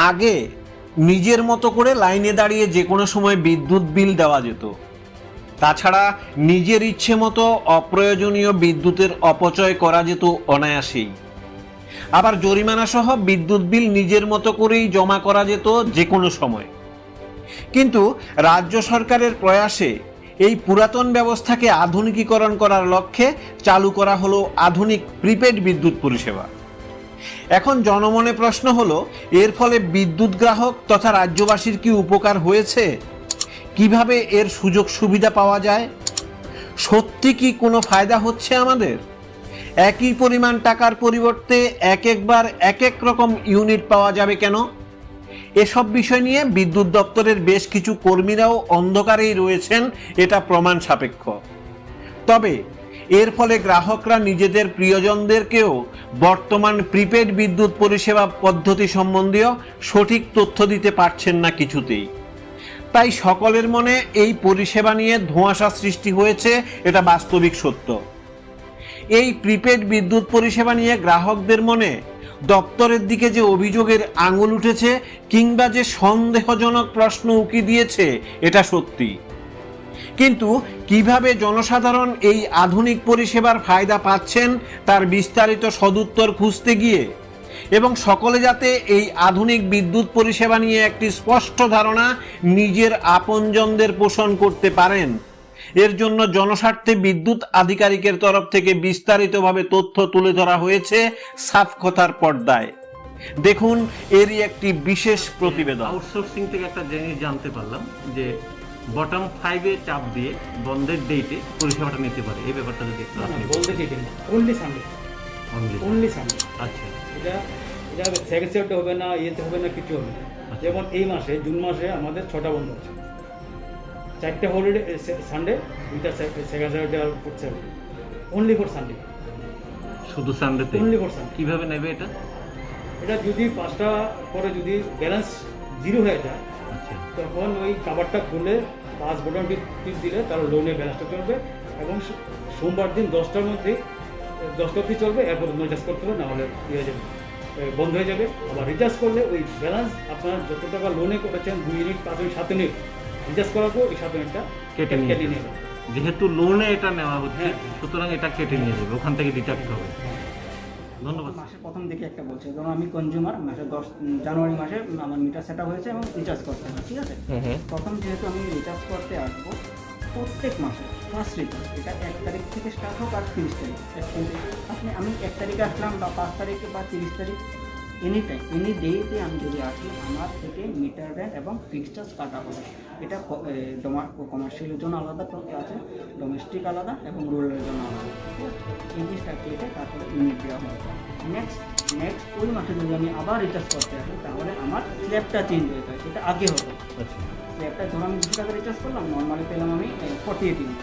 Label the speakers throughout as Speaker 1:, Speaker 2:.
Speaker 1: আগে নিজের মতো করে লাইনে দাঁড়িয়ে যে কোনো সময় বিদ্যুৎ বিল দেওয়া যেত। তাছাড়া নিজের ইচ্ছে মতো অপ্রয়োজনীয় বিদ্যুতের অপচয় করা যেত অনায়াসেই। আবার জরিমানা সহ বিদ্যুৎ বিল নিজের মতো করেই জমা করা যেত যে কোনো সময়। কিন্তু রাজ্য সরকারের প্রয়াসে এই পুরাতন ব্যবস্থাকে আধুনিকীকরণ করার লক্ষ্যে চালু করা হলো আধুনিক প্রিপেড বিদ্যুৎ পরিষেবা। এখন জনমনে প্রশ্ন হলো, এর ফলে বিদ্যুৎ গ্রাহক তথা রাজ্যবাসীর কি উপকার হয়েছে? কিভাবে এর সুযোগ সুবিধা পাওয়া যায়? সত্যি কি কোনো ফায়দা হচ্ছে আমাদের? একই পরিমাণ টাকার পরিবর্তে একবার এক এক রকম ইউনিট পাওয়া যাবে কেন? এসব বিষয় নিয়ে বিদ্যুৎ দপ্তরের বেশ কিছু কর্মীরাও অন্ধকারেই রয়েছেন, এটা প্রমাণ সাপেক্ষ। তবে এর ফলে গ্রাহকরা নিজেদের প্রিয়জনদেরকেও বর্তমান প্রিপেড বিদ্যুৎ পরিষেবা পদ্ধতি সম্বন্ধীয় সঠিক তথ্য দিতে পারছেন না কিছুতেই। তাই সকলের মনে এই পরিষেবা নিয়ে ধোঁয়াশা সৃষ্টি হয়েছে, এটা বাস্তবিক সত্য। এই প্রিপেড বিদ্যুৎ পরিষেবা নিয়ে গ্রাহকদের মনে দপ্তরের দিকে যে অভিযোগের আঙুল উঠেছে কিংবা যে সন্দেহজনক প্রশ্ন উকি দিয়েছে, এটা সত্যি। কিন্তু কিভাবে জনসাধারণ এই আধুনিক পরিষেবার ফায়দা পাচ্ছেন তার বিস্তারিত সদুত্তর খুঁজতে গিয়ে এবং সকলে যাতে এই আধুনিক বিদ্যুৎ পরিষেবা নিয়ে একটি স্পষ্ট ধারণা নিজের আপনজনদের পোষণ করতে পারেন, এর জন্য জনস্বার্থে বিদ্যুৎ আধিকারিকের তরফ থেকে বিস্তারিতভাবে তথ্য তুলে ধরা হয়েছে সাফ কথার পর্দায়। দেখুন এরই একটি বিশেষ প্রতিবেদন।
Speaker 2: আউটসোর্সিং থেকে একটা জিনিস জানতে পারলাম যে বটম 5-এ চাপ দিয়ে বন্ধের ডেটে পরিষেবাটা নিতে পারে। এই ব্যাপারটা যদি একটু আপনি
Speaker 3: বলতে ডেটে না, অনলি সানডে, অনলি সানডে।
Speaker 2: আচ্ছা,
Speaker 3: এটা সেকেন্ড শিফটে হবে না, ইয়েতে হবে না, কিছু হবে না। যেমন এই মাসে জুন মাসে আমাদের 6টা বন্ধ আছে, 4টে হলিডে সানডে, 2টা সেকেন্ড শিফটে আর করছে অনলি ফর সানডে,
Speaker 2: শুধু সানডেতে
Speaker 3: অনলি ফর সানডে।
Speaker 2: কিভাবে নেবে এটা?
Speaker 3: এটা যদি 5টা পরে যদি ব্যালেন্স জিরো হয়ে যায়,
Speaker 2: আচ্ছা,
Speaker 3: তখন ওই কাভারটা খুলে 5 বটন টিপ দিলে তার লোনের ব্যালেন্সটা চলবে এবং সোমবার দিন 10টার মধ্যে 10টা অবধি চলবে। এরপর রিচার্জ করতে হবে, নাহলে ইয়ে হয়ে যাবে, বন্ধ হয়ে যাবে। আবার রিচার্জ করলে ওই ব্যালেন্স আপনার যত টাকা লোনে করেছেন 2 ইউনিট 5 ইউনিট 7 ইউনিট রিচার্জ করার পর ওই 7 ইউনিটটা
Speaker 2: কেটে নিয়ে যাবে। যেহেতু লোনে এটা নেওয়া হচ্ছে, সুতরাং এটা কেটে নিয়ে যাবে, ওখান থেকে ডিডাক্ট হবে। ধন্যবাদ।
Speaker 4: মাসের প্রথম দিকে একটা বলছে, ধরুন আমি কনজিউমার, মাসে 10 জানুয়ারি মাসে আমার মিটার সেট আপ হয়েছে এবং রিচার্জ করতে হবে, ঠিক আছে। প্রথম যেহেতু আমি রিচার্জ করতে আসবো, প্রত্যেক মাসে ফার্স্ট রিচার্জ এটা 1 তারিখ থেকে স্টার্ট হোক আর 30 তারিখ, আমি 1 তারিখে আসলাম বা 5 তারিখে বা 30 তারিখ, এনি টাইম এনি ডেতে আমি যদি আসি, আমার থেকে মিটার রেন্ট এবং ফিক্সড চার্জ কাটা হবে। এটা কমার্শিয়ালের জন্য আলাদা আছে, ডোমেস্টিক আলাদা এবং রুরালের জন্য আলাদা। এই জিনিসটা কেটে তারপরে ইউনিট দেওয়া হবে। নেক্সট ওই মাসে যদি আমি আবার রিচার্জ করতে আসি, তাহলে আমার স্ল্যাবটা চেঞ্জ হয়ে যায়, সেটা আগে হবে। স্ল্যাবটা ধরুন আমি 200 টাকা রিচার্জ করলাম, নর্মালি পেলাম আমি 48 ইউনিট।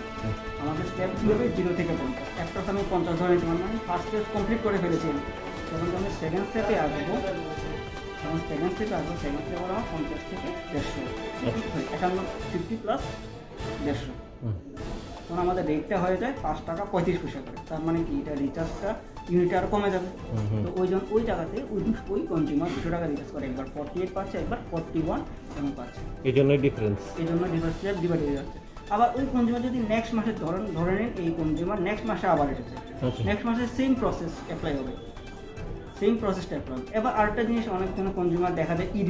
Speaker 4: আমাদের স্ল্যাব কী হবে 0 থেকে 50, একটা আমি 50 ধরে নিতে পারলাম। আমি ফার্স্ট স্টেপ কমপ্লিট করে ফেলেছি। যখন আমি সেকেন্ড স্টেপে আসবো, সেকেন্ড স্টেপে আমার 50 থেকে 150, 50 প্লাস 150, তখন আমাদের রেটটা হয়ে যায় 5 টাকা 35 পয়সা করে। তার মানে কি, এটা রিচার্জটা ইউনিট আর কমে যাবে। তো ওই জায়গাতে ওই কনজিউমার 200 টাকা রিচার্জ করে, একবার 48 পাচ্ছে, একবার 41 এমন পাচ্ছে।
Speaker 2: এই জন্যই ডিফারেন্স
Speaker 4: ডিভাইড হয়ে যাচ্ছে। আবার ওই কনজিউমার যদি নেক্সট মাসে ধরে নেন, এই কনজিউমার নেক্সট মাসে আবার এসেছে, নেক্সট মাসে সেম প্রসেস অ্যাপ্লাই হবে, সেম প্রসেসটা অ্যাপ্লাই হবে। এবার আরেকটা জিনিস, অনেক কোনো কনজিউমার দেখা যায় ই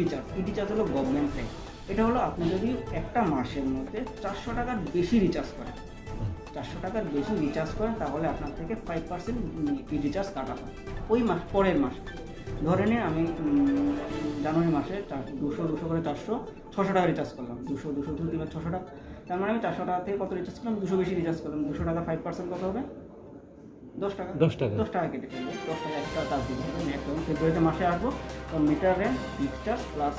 Speaker 4: রিচার্জ হলো গভর্নমেন্ট ট্যাক্স। এটা হলো আপনি যদি একটা মাসের মধ্যে 400 টাকার বেশি রিচার্জ করেন, 400 টাকার বেশি রিচার্জ করেন, তাহলে আপনার থেকে 5% ই রিচার্জ কাটা হয় ওই মাস পরের মাসে। ধরে নিন আমি জানুয়ারি মাসে 200 করে 400 600 টাকা রিচার্জ করলাম, 200 3 600 টাকা। তার মানে আমি 400 টাকা থেকে কত রিচার্জ করলাম, 200 বেশি রিচার্জ করলাম, 200 টাকা 5% কত হবে, 10 টাকা। 10 টাকা কেটে ফেলবে, 10 টাকা এক্সট্রা চার্জ দিতে হবে। নেক্সট যখন ফেব্রুয়ারিতে মাসে আসবো, তখন meter rent, fixed charge plus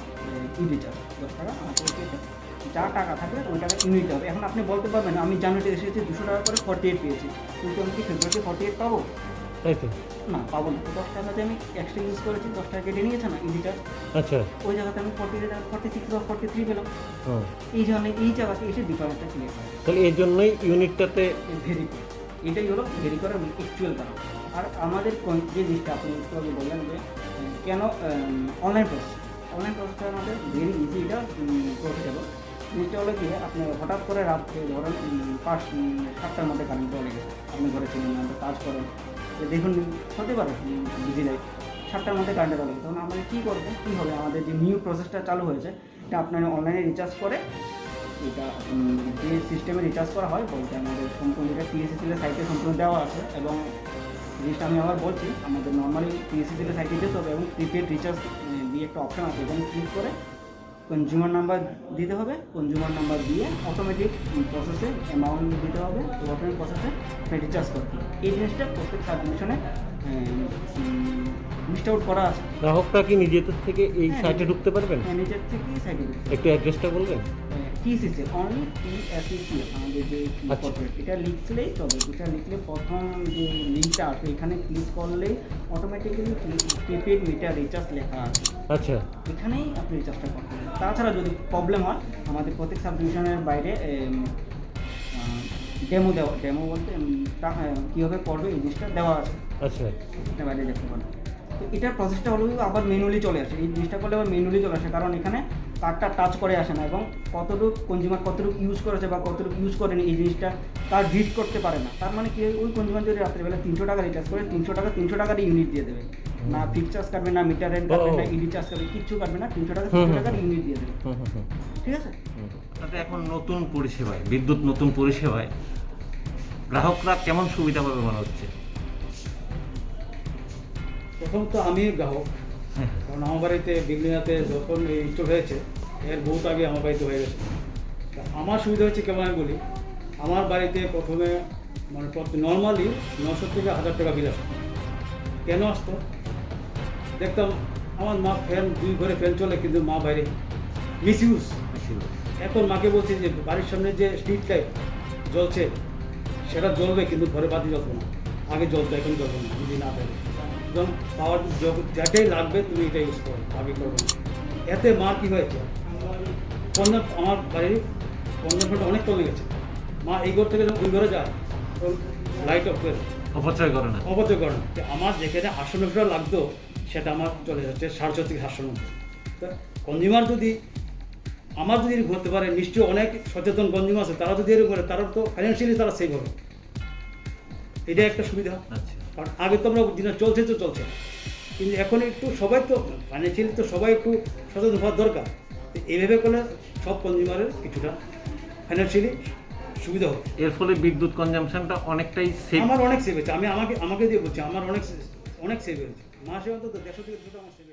Speaker 4: e recharge 10 টাকা আমার থেকে কেটে যা টাকা থাকবে ওই টাকা ইউনিট হবে। এখন আপনি বলতে পারবেন আমি জানুয়ারিতে এসেছি 200 টাকা করে 48 পেয়েছি, কিন্তু আমি কি ফেব্রুয়ারিতে 48 পাবো?
Speaker 2: তাই তো
Speaker 4: না, পাবো না। তো 10 টাকাতে আমি এক্সট্রা ইউজ করেছি, 10 টাকা কেটে নিয়েছে না ই রিচার্জ।
Speaker 2: আচ্ছা,
Speaker 4: ওই জায়গাতে আমি 46 বা 43 পেলাম। এই জায়গাতে এসে ডিফারেন্সটা ক্লিয়ার হয়।
Speaker 2: তাহলে এই জন্যই ইউনিটটাতে
Speaker 4: ভেরি করে, এটাই হলো ভেরি করার অ্যাকচুয়াল কারণ। আর আমাদের যে জিনিসটা আপনি একটু আগে বললেন যে কেন অনলাইন প্রসেস, অনলাইন প্রসেসটার মধ্যে ভেরি ইজি, এটা প্রফিটেবল। জিনিসটা হলো গিয়ে আপনি হঠাৎ করে রাত্রে ধরেন 7টার মধ্যে কারেন্ট চলে গেছে, আপনি ঘরে ছিলেন না, কাজ করেন, তো দেখুন হতে পারে বিজি লাইফ, 7টার মধ্যে কারেন্ট চলে গেছে, তখন আমাদের কী করবে, কী হবে, আমাদের যে নিউ প্রসেসটা চালু হয়েছে এটা আপনার অনলাইনে রিচার্জ করে, এটা যে সিস্টেমে রিচার্জ করা হয় বলতে আমাদের সম্পূর্ণ এটা টিএসসিসিএল সাইটে সম্পূর্ণ দেওয়া আছে। এবং জিনিসটা আমি আবার বলছি, আমাদের নর্মালি টিএসসিসিএল সাইটে যেতে হবে এবং প্রিপেড রিচার্জ দিয়ে একটা অপশান আছে, এখানে ক্লিক করে কনজিউমার নাম্বার দিতে হবে, কনজিউমার নাম্বার দিয়ে অটোমেটিক প্রসেসে অ্যামাউন্ট দিতে হবে, অটোমেটিক প্রসেসে রিচার্জ করতে হবে। এই জিনিসটা প্রত্যেক সাবমিশনে লিস্ট আউট করা আছে।
Speaker 5: গ্রাহকরা কি নিজেদের থেকে এই সাইটে ঢুকতে পারবেন?
Speaker 4: নিজের থেকেই সাইটে
Speaker 5: একটু অ্যাড্রেসটা বলবেন?
Speaker 4: টিসিসি অনলি টিএসসিসি আমাদের যে কর্পোরেট, এটা লিখলেই চলে, এটা লিখলে প্রথম যে লিঙ্কটা আসবে এখানে ক্লিক করলেই অটোমেটিক্যালি প্রিপেড মিটার রিচার্জ লেখা আছে,
Speaker 5: আচ্ছা,
Speaker 4: এখানেই আপনি রিচার্জটা করতে পারেন। তাছাড়া যদি প্রবলেম হয় আমাদের প্রত্যেক সাবডিভিশনের বাইরে ডেমো বলতে কীভাবে করবে এই জিনিসটা দেওয়া আছে,
Speaker 5: আচ্ছা,
Speaker 4: এটা বাইরে দেখতে পারেন। তো এটার প্রসেসটা হলো আবার ম্যানুয়ালি চলে আসে, এই জিনিসটা করলে আবার ম্যানুয়ালি চলে আসে, কারণ এখানে কার্ডটা টাচ করে আসে না, এবং কতটুকু কনজিউমার কতটুকু ইউজ করেছে বা কতটুকু ইউজ করেনি এই জিনিসটা তার রিড করতে পারে না। তার মানে কি, ওই কনজিউমার যদি রাত্রিবেলা 300 টাকা রিচার্জ করে 300 টাকার ইউনিট দিয়ে দেবে, না ফিক্স চার্জ কাটবে, না মিটার রেন্ট কাটবে, না ইডি চার্জ কাটবে, কিচ্ছু কাটবে না, 300 টাকার ইউনিট দিয়ে দেবে, ঠিক আছে।
Speaker 2: তাতে এখন নতুন পরিষেবায়, বিদ্যুৎ নতুন পরিষেবায় গ্রাহকরা কেমন সুবিধা পাবে মনে হচ্ছে?
Speaker 3: প্রথম তো আমি গ্রাহক, কারণ আমার বাড়িতে বিল্ডিংতে যখন ইনস্টল হয়েছে এর বহুত আগে আমার বাড়িতে হয়ে গেছে। তা আমার সুবিধা হচ্ছে কেমন আমি বলি, আমার বাড়িতে প্রথমে মানে নর্মালি 900 থেকে 1000 টাকা বিল আসতো। কেন আসতো? দেখতাম আমার মা ফ্যান 2 ঘরে ফ্যান চলে, কিন্তু মা বাইরে মিসইউজ। এখন মাকে বলছি যে বাড়ির সামনে যে স্ট্রিট লাইট জ্বলছে সেটা জ্বলবে, কিন্তু ঘরে বাতি জ্বলবে না, আগে জ্বলতো এখন জ্বলবে না যদি না পারে। একদম পাওয়ার যেটাই লাগবে তুমি এটা ইউজ করো, আগে করবে না। এতে মার কী হয়েছে, আমার বাড়ির কনজাম্পশনটা অনেক কমে গেছে। মা এই ঘর থেকে যখন ওই ঘরে যায় তখন লাইট অফ করে
Speaker 2: অপচয় করে না।
Speaker 3: অপচয় করে না। যে আমার যেখানে 890 টাকা লাগতো সেটা আমার চলে যাচ্ছে 750 থেকে 790। তো কনজিউমার যদি আমার যদি এরকম হতে পারে, নিশ্চয়ই অনেক সচেতন কনজিউমার আছে, তারা যদি এরকম করে তারা তো ফাইন্যান্সিয়ালি তারা সেভ হবে, এটা একটা সুবিধা।
Speaker 2: আচ্ছা,
Speaker 3: কারণ আগে তো আমরা দিনে চলছে তো চলছে, কিন্তু এখন একটু সবাই তো ফাইন্যান্সিয়ালি তো সবাই একটু সচেতন হওয়ার দরকার। তো এইভাবে করলে সব কনজিউমারের কিছুটা ফাইন্যান্সিয়ালি সুবিধা হবে।
Speaker 2: এর ফলে বিদ্যুৎ কনজাম্পশনটা অনেকটাই সেভ।
Speaker 3: আমার অনেক সেভ হয়েছে, আমি আমাকে দিয়ে বলছি, আমার অনেক সেভ হয়েছে, মাসে অন্তত 150 থেকে 200 টাকা আমার সেভ।